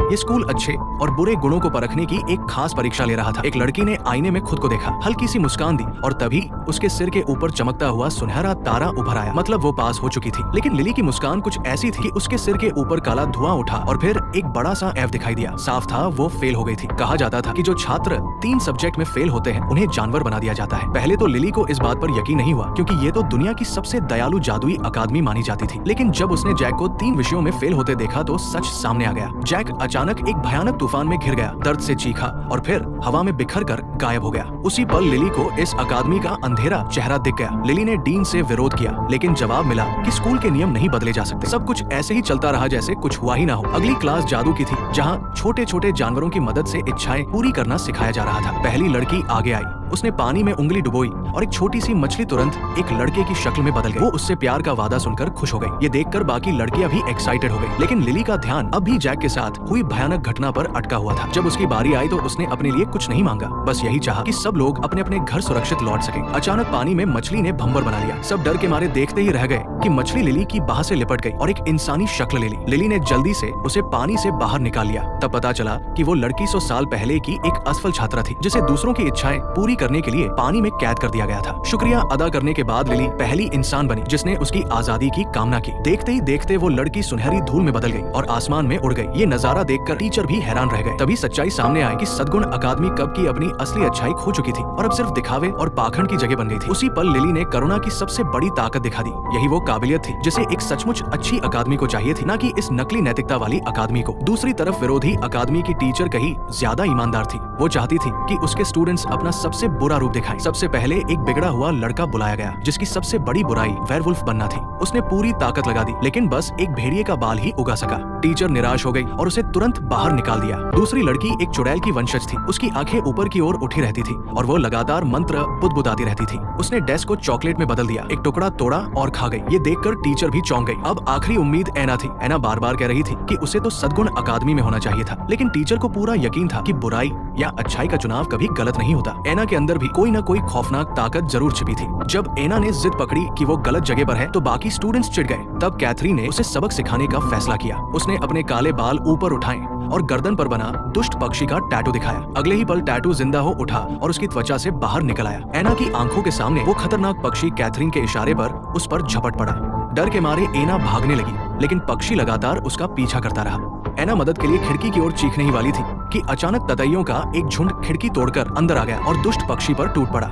ये स्कूल अच्छे और बुरे गुणों को परखने की एक खास परीक्षा ले रहा था। एक लड़की ने आईने में खुद को देखा, हल्की सी मुस्कान दी और तभी उसके सिर के ऊपर चमकता हुआ सुनहरा तारा उभर आया। मतलब वो पास हो चुकी थी। लेकिन लिली की मुस्कान कुछ ऐसी थी कि उसके सिर के ऊपर काला धुआं उठा और फिर एक बड़ा सा F दिखाई दिया। साफ था वो फेल हो गई थी। कहा जाता था कि जो छात्र 3 सब्जेक्ट में फेल होते हैं उन्हें जानवर बना दिया जाता है। पहले तो लिली को इस बात पर यकीन नहीं हुआ क्योंकि ये तो दुनिया की सबसे दयालु जादुई अकादमी मानी जाती थी। लेकिन जब उसने जैक को 3 विषयों में फेल होते देखा तो सच सामने आ गया। जैक अचानक एक भयानक तूफान में घिर गया, दर्द से चीखा और फिर हवा में बिखर कर गायब हो गया। उसी पल लिली को इस अकादमी का अंधेरा चेहरा दिख गया। लिली ने डीन से विरोध किया लेकिन जवाब मिला कि स्कूल के नियम नहीं बदले जा सकते। सब कुछ ऐसे ही चलता रहा जैसे कुछ हुआ ही ना हो। अगली क्लास जादू की थी जहाँ छोटे छोटे जानवरों की मदद से इच्छाएं पूरी करना सिखाया जा रहा था। पहली लड़की आगे आई, उसने पानी में उंगली डुबोई और एक छोटी सी मछली तुरंत एक लड़के की शक्ल में बदल गई। वो उससे प्यार का वादा सुनकर खुश हो गई। ये देखकर बाकी लड़कियां भी एक्साइटेड हो गई। लेकिन लिली का ध्यान अब भी जैक के साथ हुई भयानक घटना पर अटका हुआ था। जब उसकी बारी आई तो उसने अपने लिए कुछ नहीं मांगा, बस यही चाहा कि सब लोग अपने अपने घर सुरक्षित लौट सके। अचानक पानी में मछली ने भंवर बना लिया। सब डर के मारे देखते ही रह गए कि मछली लिली की बाह से लिपट गई और एक इंसानी शक्ल ले ली। लिली ने जल्दी से उसे पानी से बाहर निकाल लिया। तब पता चला कि वो लड़की 100 साल पहले की एक असफल छात्रा थी जिसे दूसरों की इच्छाएं पूरी करने के लिए पानी में कैद कर दिया गया था। शुक्रिया अदा करने के बाद लिली पहली इंसान बनी जिसने उसकी आजादी की कामना की। देखते ही देखते वो लड़की सुनहरी धूल में बदल गई और आसमान में उड़ गई। ये नजारा देखकर टीचर भी हैरान रह गए। तभी सच्चाई सामने आई कि सद्गुण अकादमी कब की अपनी असली अच्छाई खो चुकी थी और अब सिर्फ दिखावे और पाखंड की जगह बन गई थी। उसी पल लिली ने करुणा की सबसे बड़ी ताकत दिखा दी। यही वो काबिलियत थी जिसे एक सचमुच अच्छी अकादमी को चाहिए थी, न कि इस नकली नैतिकता वाली अकादमी को। दूसरी तरफ विरोधी अकादमी की टीचर कहीं ज्यादा ईमानदार थी। वो चाहती थी कि उसके स्टूडेंट्स अपना सबसे बुरा रूप दिखाएं। सबसे पहले एक बिगड़ा हुआ लड़का बुलाया गया जिसकी सबसे बड़ी बुराई वेयरवुल्फ बनना थी। उसने पूरी ताकत लगा दी लेकिन बस एक भेड़िए का बाल ही उगा सका। टीचर निराश हो गई और उसे तुरंत बाहर निकाल दिया। दूसरी लड़की एक चुड़ैल की वंशज थी। उसकी आंखें ऊपर की ओर उठी रहती थी और वो लगातार मंत्र बुदबुदाती रहती थी। उसने डेस्क को चॉकलेट में बदल दिया, एक टुकड़ा तोड़ा और खा गई। ये देखकर टीचर भी चौंक गई। अब आखिरी उम्मीद ऐना थी। ऐना बार बार कह रही थी कि उसे तो सद्गुण अकादमी में होना चाहिए था, लेकिन टीचर को पूरा यकीन था कि बुराई या अच्छाई का चुनाव कभी गलत नहीं होता। ऐना के अंदर भी कोई न कोई खौफनाक ताकत जरूर छिपी थी। जब ऐना ने जिद पकड़ी कि वो गलत जगह पर है तो बाकी स्टूडेंट्स चिढ़ गए। तब कैथरीन ने उसे सबक सिखाने का फैसला किया। उसने अपने काले बाल ऊपर उठाए और गर्दन पर बना दुष्ट पक्षी का टैटू दिखाया। अगले ही पल टैटू जिंदा हो उठा और उसकी त्वचा से बाहर निकल आया। ऐना की आंखों के सामने वो खतरनाक पक्षी कैथरीन के इशारे पर उस पर झपट पड़ा। डर के मारे ऐना भागने लगी लेकिन पक्षी लगातार उसका पीछा करता रहा। ऐना मदद के लिए खिड़की की ओर चीखने ही वाली थी कि अचानक ततैयों का एक झुंड खिड़की तोड़कर अंदर आ गया और दुष्ट पक्षी पर टूट पड़ा।